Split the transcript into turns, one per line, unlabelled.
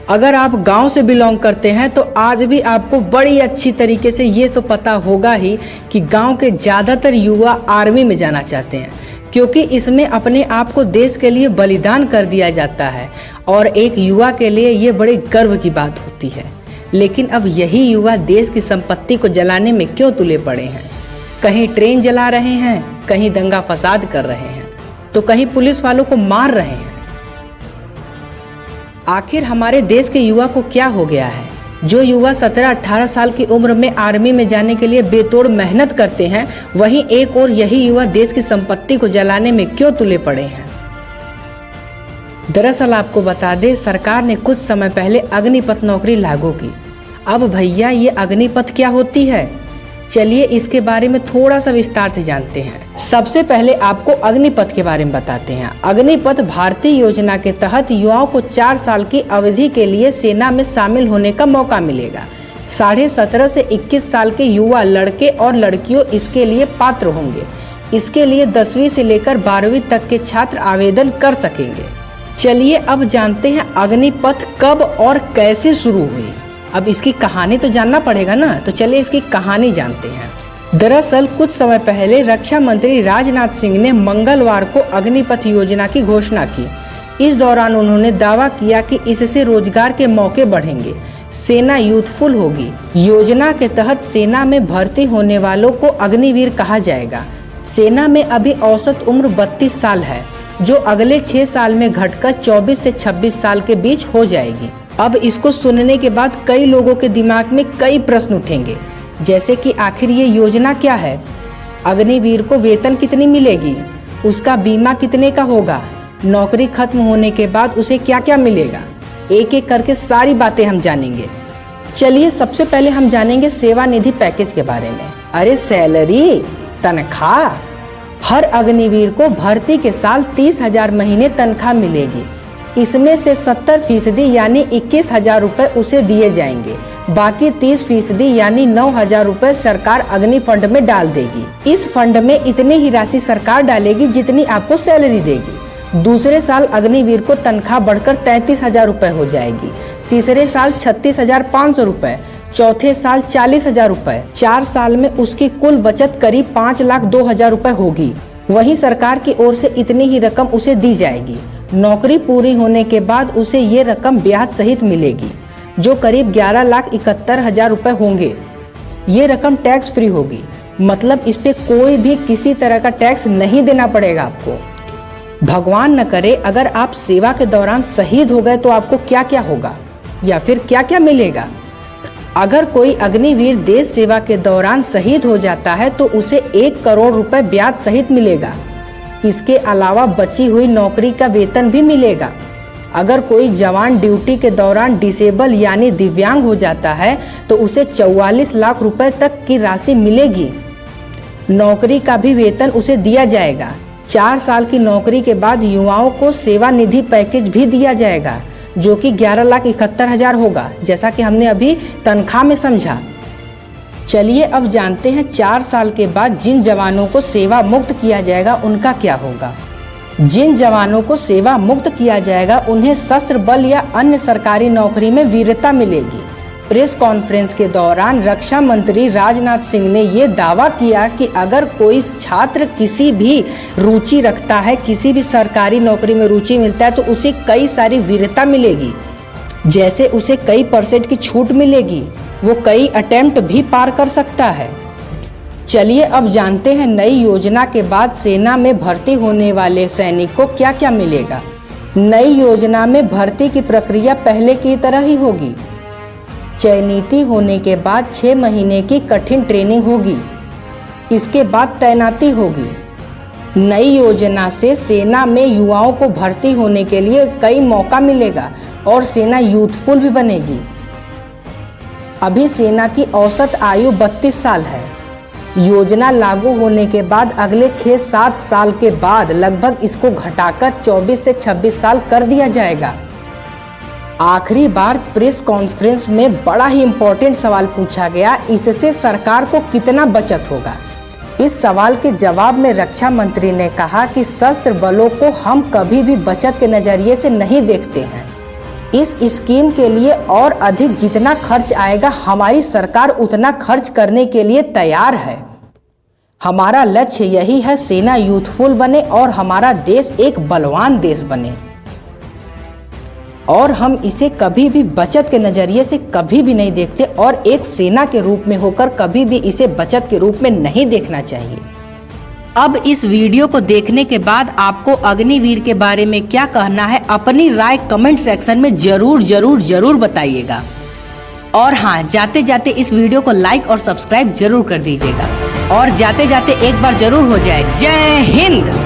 अगर आप गांव से बिलोंग करते हैं तो आज भी आपको बड़ी अच्छी तरीके से ये तो पता होगा ही कि गांव के ज़्यादातर युवा आर्मी में जाना चाहते हैं, क्योंकि इसमें अपने आप को देश के लिए बलिदान कर दिया जाता है और एक युवा के लिए ये बड़े गर्व की बात होती है। लेकिन अब यही युवा देश की संपत्ति को जलाने में क्यों तुले पड़े हैं? कहीं ट्रेन जला रहे हैं, कहीं दंगा फसाद कर रहे हैं, तो कहीं पुलिस वालों को मार रहे हैं। आखिर हमारे देश के युवा को क्या हो गया है? जो युवा 17-18 साल की उम्र में आर्मी में जाने के लिए बेतोड़ मेहनत करते हैं, वहीं एक और यही युवा देश की संपत्ति को जलाने में क्यों तुले पड़े हैं? दरअसल आपको बता दें, सरकार ने कुछ समय पहले अग्निपथ नौकरी लागू की। अब भैया ये अग्निपथ क्या होती है? चलिए इसके बारे में थोड़ा सा विस्तार से जानते हैं। सबसे पहले आपको अग्निपथ के बारे में बताते हैं। अग्निपथ भारतीय योजना के तहत युवाओं को 4 साल की अवधि के लिए सेना में शामिल होने का मौका मिलेगा। 17.5 से 21 साल के युवा लड़के और लड़कियों इसके लिए पात्र होंगे। इसके लिए 10वीं से लेकर 12वीं तक के छात्र आवेदन कर सकेंगे। चलिए अब जानते हैं अग्निपथ कब और कैसे शुरू हुई। अब इसकी कहानी तो जानना पड़ेगा ना, तो चलिए इसकी कहानी जानते हैं। दरअसल कुछ समय पहले रक्षा मंत्री राजनाथ सिंह ने मंगलवार को अग्निपथ योजना की घोषणा की। इस दौरान उन्होंने दावा किया कि इससे रोजगार के मौके बढ़ेंगे, सेना यूथफुल होगी। योजना के तहत सेना में भर्ती होने वालों को अग्निवीर कहा जाएगा। सेना में अभी औसत उम्र 32 साल है, जो अगले 6 साल में घटकर 24 से 26 साल के बीच हो जाएगी। अब इसको सुनने के बाद कई लोगों के दिमाग में कई प्रश्न उठेंगे, जैसे कि आखिर ये योजना क्या है? अग्निवीर को वेतन कितनी मिलेगी? उसका बीमा कितने का होगा? नौकरी खत्म होने के बाद उसे क्या क्या मिलेगा? एक एक करके सारी बातें हम जानेंगे। चलिए सबसे पहले हम जानेंगे सेवा निधि पैकेज के बारे में। अरे सैलरी, तनख्वाह। हर अग्निवीर को भर्ती के साल 30,000 महीने तनख्वाह मिलेगी। इसमें से 70% यानी 21,000 रुपये उसे दिए जाएंगे। बाकी 30% यानी 9,000 रुपये सरकार अग्नि फंड में डाल देगी। इस फंड में इतनी ही राशि सरकार डालेगी जितनी आपको सैलरी देगी। दूसरे साल अग्निवीर को तनख्वाह बढ़कर 33,000 रुपये हो जाएगी। तीसरे साल 36,500 रुपये, चौथे साल 40,000 रुपये। 4 साल में उसकी कुल बचत करीब 5,02,000 रुपये होगी। वहीं सरकार की ओर से इतनी ही रकम उसे दी जाएगी। नौकरी पूरी होने के बाद उसे ये रकम ब्याज सहित मिलेगी, जो करीब 11,71,000 रुपये होंगे। ये रकम टैक्स फ्री होगी, मतलब इस पे कोई भी किसी तरह का टैक्स नहीं देना पड़ेगा आपको। भगवान न करे अगर आप सेवा के दौरान शहीद हो गए तो आपको क्या क्या होगा या फिर क्या क्या मिलेगा। अगर कोई अग्निवीर देश सेवा के दौरान शहीद हो जाता है तो उसे 1 करोड़ रुपए ब्याज सहित मिलेगा। इसके अलावा बची हुई नौकरी का वेतन भी मिलेगा। अगर कोई जवान ड्यूटी के दौरान डिसेबल यानी दिव्यांग हो जाता है तो उसे 44 लाख रुपए तक की राशि मिलेगी। नौकरी का भी वेतन उसे दिया जाएगा। 4 साल की नौकरी के बाद युवाओं को सेवा निधि पैकेज भी दिया जाएगा, जो कि 11,71,000 होगा, जैसा कि हमने अभी तनख्वाह में समझा। चलिए अब जानते हैं 4 साल के बाद जिन जवानों को सेवा मुक्त किया जाएगा उनका क्या होगा। जिन जवानों को सेवा मुक्त किया जाएगा उन्हें सशस्त्र बल या अन्य सरकारी नौकरी में वीरता मिलेगी। प्रेस कॉन्फ्रेंस के दौरान रक्षा मंत्री राजनाथ सिंह ने ये दावा किया कि अगर कोई छात्र किसी भी रुचि रखता है, किसी भी सरकारी नौकरी में रुचि मिलता है तो उसे कई सारी वीरता मिलेगी। जैसे उसे कई % की छूट मिलेगी, वो कई अटेम्प्ट भी पार कर सकता है। चलिए अब जानते हैं नई योजना के बाद सेना में भर्ती होने वाले सैनिक को क्या क्या मिलेगा। नई योजना में भर्ती की प्रक्रिया पहले की तरह ही होगी। चयनित होने के बाद 6 महीने की कठिन ट्रेनिंग होगी। इसके बाद तैनाती होगी। नई योजना से सेना में युवाओं को भर्ती होने के लिए कई मौका मिलेगा और सेना यूथफुल भी बनेगी। अभी सेना की औसत आयु 32 साल है। योजना लागू होने के बाद अगले 6-7 साल के बाद लगभग इसको घटाकर 24 से 26 साल कर दिया जाएगा। आखिरी बार प्रेस कॉन्फ्रेंस में बड़ा ही इम्पोर्टेंट सवाल पूछा गया, इससे सरकार को कितना बचत होगा। इस सवाल के जवाब में रक्षा मंत्री ने कहा कि सशस्त्र बलों को हम कभी भी बचत के नज़रिए से नहीं देखते हैं। इस स्कीम के लिए और अधिक जितना खर्च आएगा हमारी सरकार उतना खर्च करने के लिए तैयार है। हमारा लक्ष्य यही है, सेना यूथफुल बने और हमारा देश एक बलवान देश बने। और हम इसे कभी भी बचत के नज़रिए से कभी भी नहीं देखते और एक सेना के रूप में होकर कभी भी इसे बचत के रूप में नहीं देखना चाहिए। अब इस वीडियो को देखने के बाद आपको अग्निवीर के बारे में क्या कहना है, अपनी राय कमेंट सेक्शन में जरूर बताइएगा। और हाँ, जाते जाते इस वीडियो को लाइक और सब्सक्राइब जरूर कर दीजिएगा। और जाते जाते एक बार जरूर हो जाए। जय हिंद।